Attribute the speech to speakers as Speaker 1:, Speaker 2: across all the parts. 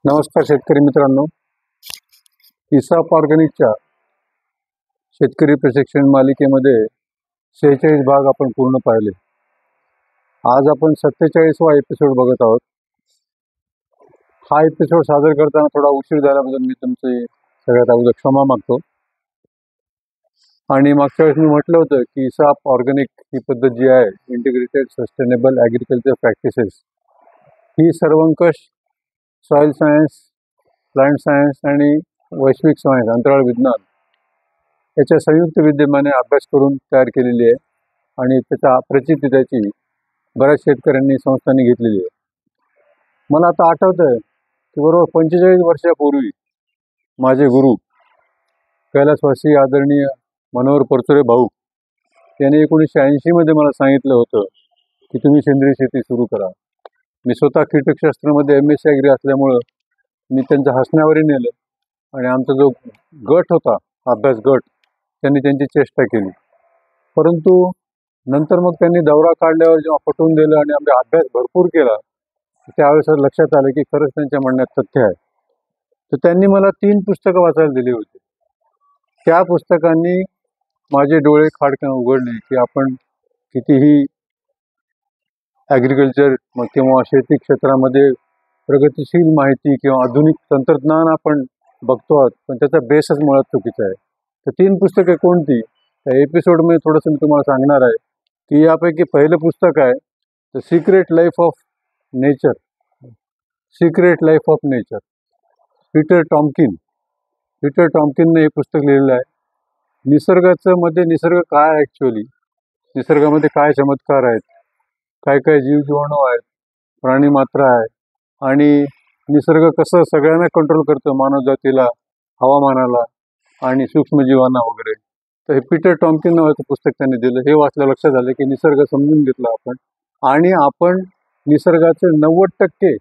Speaker 1: नमस्कार शेतकरी मित्रांनो, इसाप ऑर्गॅनिकच्या शेतकरी प्रशिक्षण मालिकेमध्ये 46 भाग आपण पूर्ण पाहिले. आज आपण 47वा एपिसोड बघत आहोत. हा एपिसोड सादर करताना थोडा उशीर झाल्याबद्दल मी तुमचे सगळ्यात अगोदर क्षमा मागतो. आणि मागच्या वेळेस मी म्हटलं होतं की इसाप ऑर्गॅनिक ही पद्धत जी आहे, इंटिग्रेटेड सस्टेनेबल ॲग्रिकल्चर प्रॅक्टिसेस, ही सर्वंकष सॉईल सायन्स, प्लांट सायन्स आणि वैश्विक सायन्स अंतराळ विज्ञान याच्या संयुक्त विद्यमाने अभ्यास करून तयार केलेली आहे. आणि त्याचा प्रचिती त्याची बऱ्याच शेतकऱ्यांनी संस्थांनी घेतलेली आहे. मला आता आठवतं आहे की बरोबर 45 वर्षापूर्वी माझे गुरु कैलासवासी आदरणीय मनोहर परचुरे भाऊ यांनी 1980 मला सांगितलं होतं की तुम्ही सेंद्रिय शेती सुरू करा. मी स्वतः कीटकशास्त्रामध्ये MSc ॲग्री असल्यामुळं मी त्यांचं हसण्यावरही नेलं आणि आमचा जो गट होता, अभ्यास गट, त्यांनी त्यांची चेष्टा केली. परंतु नंतर मग त्यांनी दौरा काढल्यावर जेव्हा पटवून दिलं आणि आमचा अभ्यास भरपूर केला, त्यावेळेस लक्षात आलं की खरंच त्यांच्या म्हणण्यात तथ्य आहे. तर त्यांनी मला 3 पुस्तकं वाचायला दिली होती. त्या पुस्तकांनी माझे डोळे खाडकन उघडले की आपण कितीही ॲग्रिकल्चर किंवा शेती क्षेत्रामध्ये प्रगतिशील माहिती किंवा आधुनिक तंत्रज्ञान आपण बघतो आहोत, पण त्याचा बेसच मुळात चुकीचा आहे. तर 3 पुस्तके कोणती, त्या एपिसोडमध्ये थोडंसं मी तुम्हाला सांगणार आहे की यापैकी पहिलं पुस्तक आहे the secret life of nature. Secret life of nature, Peter टॉमकिनने हे पुस्तक लिहिलेलं आहे. निसर्ग काय आहे ॲक्च्युअली, निसर्गामध्ये काय चमत्कार आहेत, काय काय जीवजीवाणू आहेत, प्राणी मात्र आहे, आणि निसर्ग कसं सगळ्यांना कंट्रोल करतं, मानवजातीला, हवामानाला आणि सूक्ष्मजीवांना वगैरे. तर हे पीटर टॉमकिन नावाचं पुस्तक त्यांनी दिलं. हे वाचलं लक्षात आलं की निसर्ग समजून घेतला आपण, आणि आपण निसर्गाचे 90%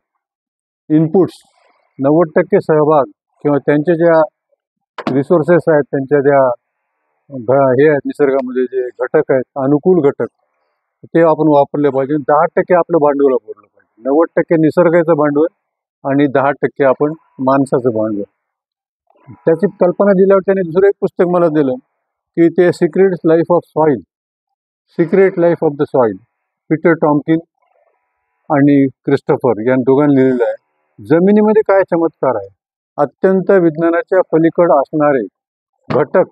Speaker 1: इनपुट्स, 90% सहभाग किंवा त्यांच्या ज्या रिसोर्सेस आहेत, त्यांच्या ज्या हे आहेत निसर्गामध्ये जे घटक आहेत, अनुकूल घटक, ते आपण वापरले पाहिजे. 10% आपलं भांडवल वापरलं पाहिजे. 90% निसर्गाचं भांडवल आणि 10% आपण माणसाचं भांडवल. त्याची कल्पना दिल्यावर त्याने दुसरं एक पुस्तक मला दिलं की ते secret life of soil, secret life of the soil, Peter Tomkin आणि क्रिस्टोफर या दोघांनी लिहिलेलं आहे. जमिनीमध्ये काय चमत्कार आहे, अत्यंत विज्ञानाच्या पलीकडे असणारे घटक,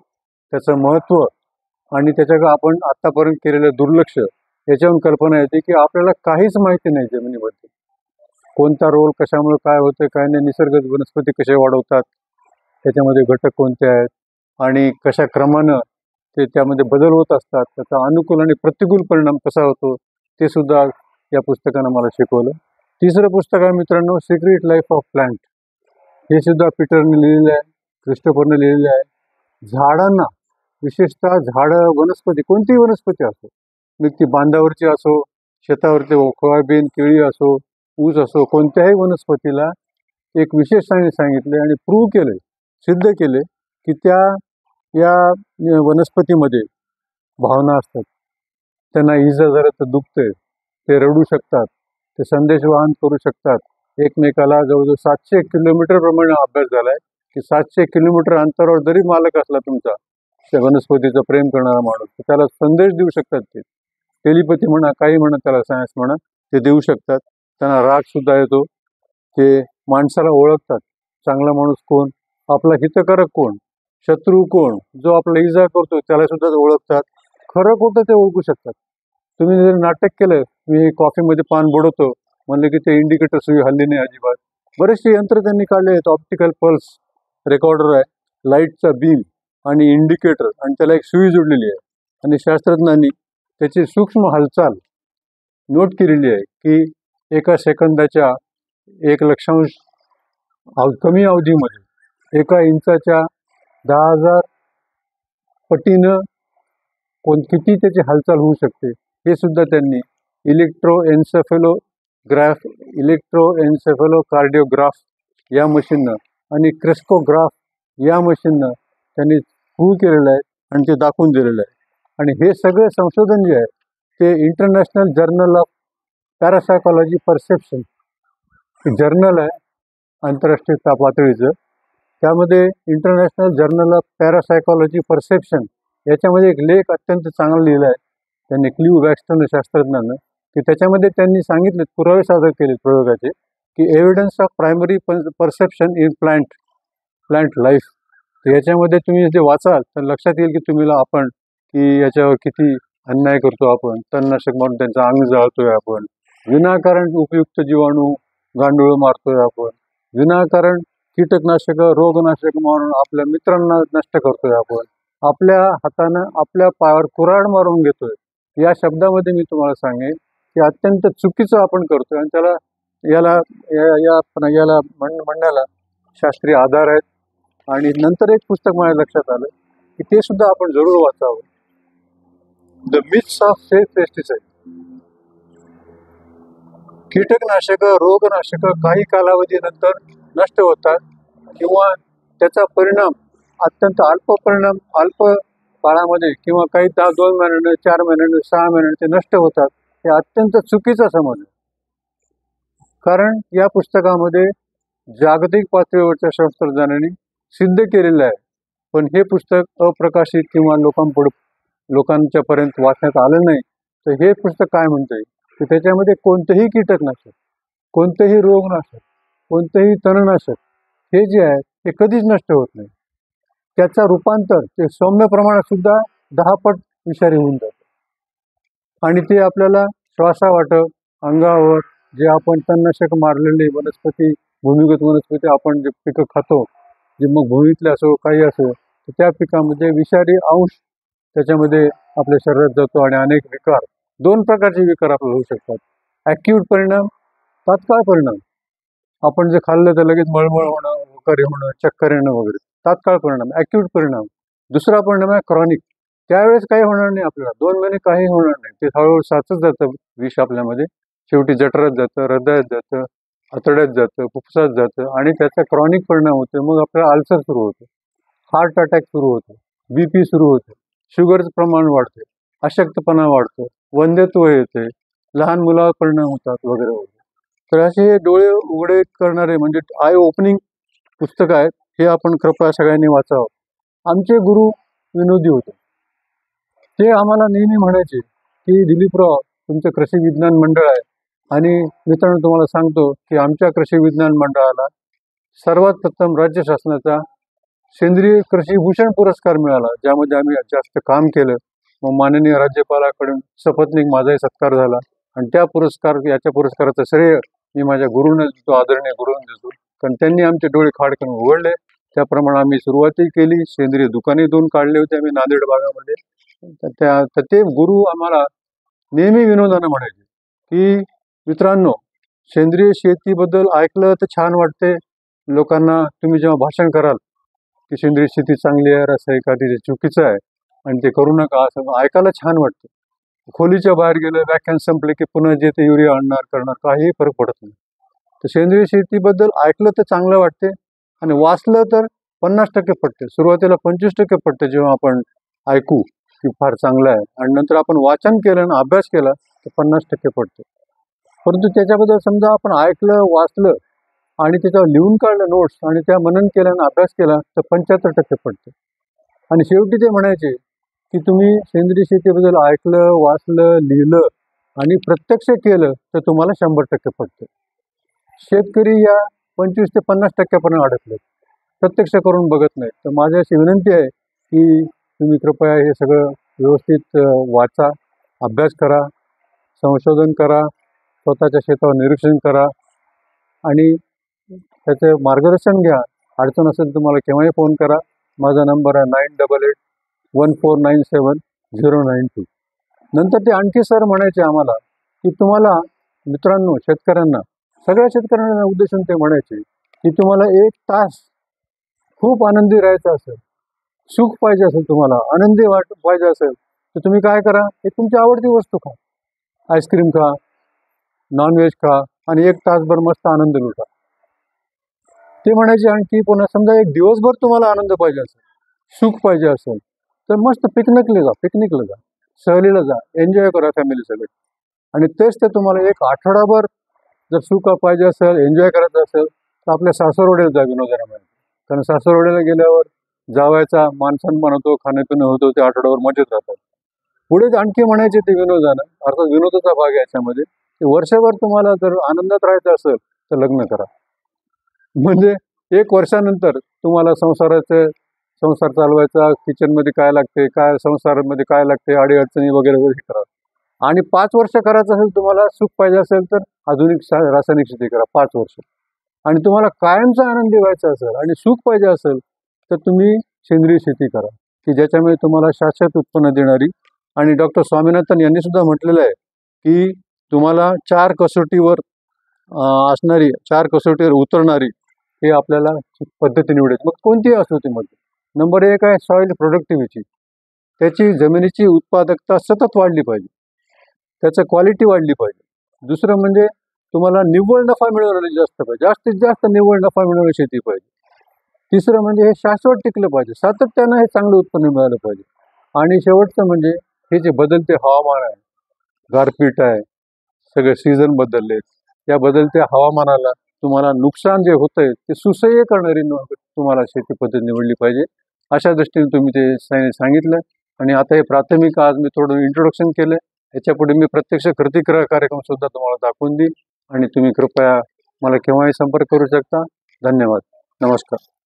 Speaker 1: त्याचं महत्त्व आणि त्याच्याकडे आपण आत्तापर्यंत केलेलं दुर्लक्ष, याच्यावरून कल्पना येते की आपल्याला काहीच माहिती नाही जमिनीवरती. कोणता रोल कशामुळे काय होतं, काय नाही, निसर्ग वनस्पती कसे वाढवतात, त्याच्यामध्ये घटक कोणते आहेत आणि कशा क्रमानं ते त्यामध्ये बदल होत असतात, त्याचा अनुकूल आणि प्रतिकूल परिणाम कसा होतो, ते सुद्धा या पुस्तकानं मला शिकवलं. तिसरं पुस्तक आहे मित्रांनो, सिक्रेट लाईफ ऑफ प्लांट. हे सुद्धा पीटरने लिहिलेलं आहे, क्रिस्टोफरने लिहिलेलं आहे. झाडांना, विशेषतः झाडं, वनस्पती, कोणतीही वनस्पती असो, मग ती बांधावरची असो, शेतावरती सोयाबीन, केळी असो, ऊस असो, कोणत्याही वनस्पतीला एक विशेष सांगितले आणि प्रूव्ह केले, सिद्ध केले की या वनस्पतीमध्ये भावना असतात. त्यांना इजा झालं तर दुखते, ते रडू शकतात, ते संदेशवाहन करू शकतात. एकमेकाला जवळजवळ 700 किलोमीटर प्रमाणे अभ्यास झाला आहे की 700 किलोमीटर अंतरावर जरी मालक असला तुमचा, त्या वनस्पतीचं प्रेम करणारा माणूस, त्याला संदेश देऊ शकतात. ते टेलिपॅथी म्हणा, काही म्हणा, त्याला सायन्स म्हणा, ते देऊ शकतात. त्यांना रागसुद्धा येतो, ते माणसाला ओळखतात. चांगला माणूस कोण, आपला हितकारक कोण, शत्रू कोण, जो आपला इजा करतो त्याला सुद्धा ओळखतात. खरं खोटं ते ओळखू शकतात. तुम्ही जर नाटक केलं, मी कॉफीमध्ये पान बुडवतो म्हणलं की ते इंडिकेटर सुई हल्ली नाही अजिबात. बरेचसे यंत्र त्यांनी काढले आहेत. ऑप्टिकल पल्स रेकॉर्डर आहे, लाईटचा बीम आणि इंडिकेटर, आणि त्याला एक सुई जोडलेली आहे, आणि शास्त्रज्ञांनी त्याची सूक्ष्म हालचाल नोट केलेली आहे की एका सेकंदाच्या 1,00,000 कमी अवधीमध्ये 1 इंचाच्या 10,000 पटीनं किती त्याची हालचाल होऊ शकते, हे सुद्धा त्यांनी इलेक्ट्रोएन्सेफेलोकार्डिओग्राफ या मशीननं आणि क्रेस्कोग्राफ या मशीननं त्यांनी प्रूव्ह केलेलं आहे आणि ते दाखवून दिलेलं आहे. आणि हे सगळे संशोधन जे आहे ते international journal of parapsychology perception journal आहे, आंतरराष्ट्रीय पातळीचं. त्यामध्ये international journal of parapsychology perception याच्यामध्ये एक लेख अत्यंत चांगला लिहिला आहे त्यांनी, क्ल्यू वॅक्स्टन शास्त्रज्ञानं, की त्याच्यामध्ये त्यांनी सांगितले, पुरावे सादर केले प्रयोगाचे, की evidence of primary perception in plant life. तर याच्यामध्ये तुम्ही जे वाचाल तर लक्षात येईल की आपण की याच्यावर किती अन्याय करतो आपण. तणनाशक म्हणून त्यांचं अंग जाळतोय आपण, विनाकारण उपयुक्त जीवाणू गांडूळ मारतोय आपण, विनाकारण कीटकनाशक रोगनाशक म्हणून आपल्या मित्रांना नष्ट करतोय आपण, आपल्या हातानं आपल्या पायावर कुऱ्हाड मारून घेतोय. या शब्दामध्ये मी तुम्हाला सांगेन की अत्यंत चुकीचं आपण करतोय आणि त्याला याला म्हणण्याला शास्त्रीय आधार आहेत. आणि नंतर एक पुस्तक माझ्या लक्षात आलं की ते सुद्धा आपण जरूर वाचावं, the myths of safe pesticide. कीटकनाशक रोगनाशक काही कालावधीनंतर नष्ट होतात किंवा त्याचा परिणाम अत्यंत अल्प काळामध्ये किंवा काही 2 महिन्याने 4 महिन्याने 6 महिन्याने ते नष्ट होतात. हे अत्यंत चुकीचा समज आहे. कारण या पुस्तकामध्ये जागतिक पातळीवरच्या शास्त्रज्ञांनी सिद्ध केलेलं आहे, पण हे पुस्तक अप्रकाशित किंवा लोकांच्या पर्यंत वाचण्यात आलं नाही. तर हे पुस्तक काय म्हणतंय की त्याच्यामध्ये कोणतंही कीटकनाशक, कोणतंही रोगनाशक, कोणतंही तणनाशक हे जे आहे ते कधीच नष्ट होत नाही. त्याचा रूपांतर ते सौम्य प्रमाणात सुद्धा 10 पट विषारी होऊन जातं. आणि ते आपल्याला श्वासावाटं अंगावर जे आपण तणनाशक मारलेले वनस्पती, भूमिगत वनस्पती आपण जे पिकं खातो, जे मग भूमीतले असो काही असो, तर त्या पिकामध्ये विषारी अंश त्याच्यामध्ये आपल्या शरीरात जातो आणि अनेक विकार, 2 प्रकारचे विकार आपल्याला होऊ शकतात. ॲक्यूट परिणाम, तात्काळ परिणाम. आपण जे खाल्लं तर लगेच मळमळ होणं, उकारी होणं, चक्कर येणं वगैरे, तात्काळ परिणाम, ॲक्यूट परिणाम. दुसरा परिणाम आहे क्रॉनिक. त्यावेळेस काही होणार नाही आपल्याला, 2 महिने काही होणार नाही, ते हळूहळू साचत जातं विष आपल्यामध्ये, शेवटी जठरात जातं, हृदयात जातं, आतड्यात जातं, फुफ्फुसात जातं आणि त्याचा क्रॉनिक परिणाम होतो. मग आपल्याला अल्सर सुरू होतं, हार्ट अटॅक सुरू होतो, BP सुरू होतं, शुगरचं प्रमाण वाढते, अशक्तपणा वाढतो, वंध्यत्व येते, लहान मुलावर परिणाम होतात वगैरे वगैरे. तर असे हे डोळे उघडे करणारे म्हणजे आय ओपनिंग पुस्तक आहेत. हे आपण कृपया सगळ्यांनी वाचावं. आमचे गुरु विनोदी होते. ते आम्हाला नेहमी म्हणायचे की दिलीपराव, तुमचं कृषी विज्ञान मंडळ आहे आणि मित्रांनो तुम्हाला सांगतो की आमच्या कृषी विज्ञान मंडळाला सर्वात प्रथम राज्य शासनाचा सेंद्रिय कृषी भूषण पुरस्कार मिळाला, ज्यामध्ये आम्ही जास्त काम केलं. मग माननीय राज्यपालाकडून सपत्नीक माझाही सत्कार झाला आणि याच्या पुरस्काराचं श्रेय मी माझ्या गुरुंना देतो, आदरणीय गुरुंना देतो. कारण त्यांनी आमचे डोळे खाडकन उघडले. त्याप्रमाणे आम्ही सुरुवातही केली. सेंद्रिय दुकाने 2 काढले होते आम्ही नांदेड भागामध्ये. तर ते गुरु आम्हाला नेहमी विनोदानं म्हणायचे की मित्रांनो, सेंद्रिय शेतीबद्दल ऐकलं तर छान वाटते लोकांना. तुम्ही जेव्हा भाषण कराल की सेंद्रिय शेती चांगली आहे, रासायनिक ते चुकीचं आहे आणि ते करू नका, असं ऐकायला छान वाटतं. खोलीच्या बाहेर गेलं, व्याख्यान संपले की पुन्हा जे ते युरिया आणणार करणार, काहीही फरक पडत नाही. तर सेंद्रिय शेतीबद्दल ऐकलं तर चांगलं वाटते आणि वाचलं तर 50% पडते. सुरुवातीला 25% पडते जेव्हा आपण ऐकू की फार चांगलं आहे, आणि नंतर आपण वाचन केलं आणि अभ्यास केला तर 50% पडते. परंतु त्याच्याबद्दल समजा आपण ऐकलं, वाचलं आणि त्याच्यावर लिहून काढलं नोट्स आणि त्या मनन केलं आणि अभ्यास केला तर 75% पडते. आणि शेवटी ते म्हणायचे की तुम्ही सेंद्रिय शेतीबद्दल ऐकलं, वाचलं, लिहिलं आणि प्रत्यक्ष केलं तर तुम्हाला 100% पडते. शेतकरी या 25 ते 50% पर्यंत अडकले, प्रत्यक्ष करून बघत नाहीत. तर माझी अशी विनंती आहे की तुम्ही कृपया हे सगळं व्यवस्थित वाचा, अभ्यास करा, संशोधन करा, स्वतःच्या शेतावर निरीक्षण करा आणि त्याचं मार्गदर्शन घ्या. अडचण असेल तुम्हाला केव्हाही फोन करा. माझा नंबर आहे 98881497 092. नंतर ते आणखी सर म्हणायचे आम्हाला की तुम्हाला मित्रांनो, शेतकऱ्यांना, सगळ्या शेतकऱ्यांना उद्देशून ते म्हणायचे की तुम्हाला 1 तास खूप आनंदी राहायचं असेल, सुख पाहिजे असेल, तुम्हाला आनंदी पाहिजे असेल तर तुम्ही काय करा, एक तुमची आवडती वस्तू खा, आईस्क्रीम खा, नॉनव्हेज खा आणि 1 तासभर मस्त आनंद लुटा. ते म्हणायचे आणखी पुन्हा समजा 1 दिवसभर तुम्हाला आनंद पाहिजे असेल, सुख पाहिजे असेल तर मस्त पिकनिकला जा, सहलीला जा, एन्जॉय करा फॅमिली सगळे. आणि तेच ते तुम्हाला 1 आठवडाभर जर सुख पाहिजे असेल, एन्जॉय करायचं असेल तर आपल्या सासरवाडीला जा विनोदाला माहिती. कारण सासरवाडीला गेल्यावर जावायचा मानसन्मान होतो, खाणेपिणं होतो, ते आठवड्यावर मजेत राहतात. पुढे आणखी म्हणायचे ते विनोदानं, अर्थात विनोदाचा भाग आहे याच्यामध्ये, की वर्षभर तुम्हाला जर आनंदात राहायचं असेल तर लग्न करा. म्हणजे 1 वर्षानंतर तुम्हाला संसार चालवायचा, किचनमध्ये काय लागते, काय संसारामध्ये काय लागते, अडीअडचणी वगैरे वगैरे करा. आणि 5 वर्ष करायचं असेल, तुम्हाला सुख पाहिजे असेल तर आधुनिक रासायनिक शेती करा 5 वर्ष. आणि तुम्हाला कायमचा आनंदी व्हायचा असेल आणि सुख पाहिजे असेल तर तुम्ही सेंद्रिय शेती करा, की ज्याच्यामध्ये तुम्हाला शाश्वत उत्पन्न देणारी. आणि डॉक्टर स्वामीनाथन यांनी सुद्धा म्हटलेलं आहे की तुम्हाला 4 कसोटीवर असणारी, 4 कसोटीवर उतरणारी हे आपल्याला पद्धती निवडायची, मग कोणतीही असो ती मध्ये. नंबर 1 आहे सॉईल प्रोडक्टिव्हिटी. त्याची जमिनीची उत्पादकता सतत वाढली पाहिजे, त्याचं क्वालिटी वाढली पाहिजे. दुसरं म्हणजे तुम्हाला निव्वळ नफा मिळवणारी जास्त पाहिजे, जास्तीत जास्त निव्वळ नफा मिळवणारी शेती पाहिजे. तिसरं म्हणजे हे शाश्वत टिकलं पाहिजे, सातत्यानं हे चांगलं उत्पन्न मिळालं पाहिजे. आणि शेवटचं म्हणजे हे जे बदलते हवामान आहे, गारपीट आहे, सगळे सीझन बदललेत, या बदलत्या हवामानाला तुम्हाला नुकसान जे होतंय ते सुसह्य करणारी तुम्हाला शेती पद्धत निवडली पाहिजे. अशा दृष्टीने तुम्ही ते सांगितलं. आणि आता हे प्राथमिक आज मी थोडं इंट्रोडक्शन केलं. याच्यापुढे मी प्रत्यक्ष कृती कार्यक्रम सुद्धा तुम्हाला दाखवून देईल. आणि तुम्ही कृपया मला केव्हाही संपर्क करू शकता. धन्यवाद. नमस्कार.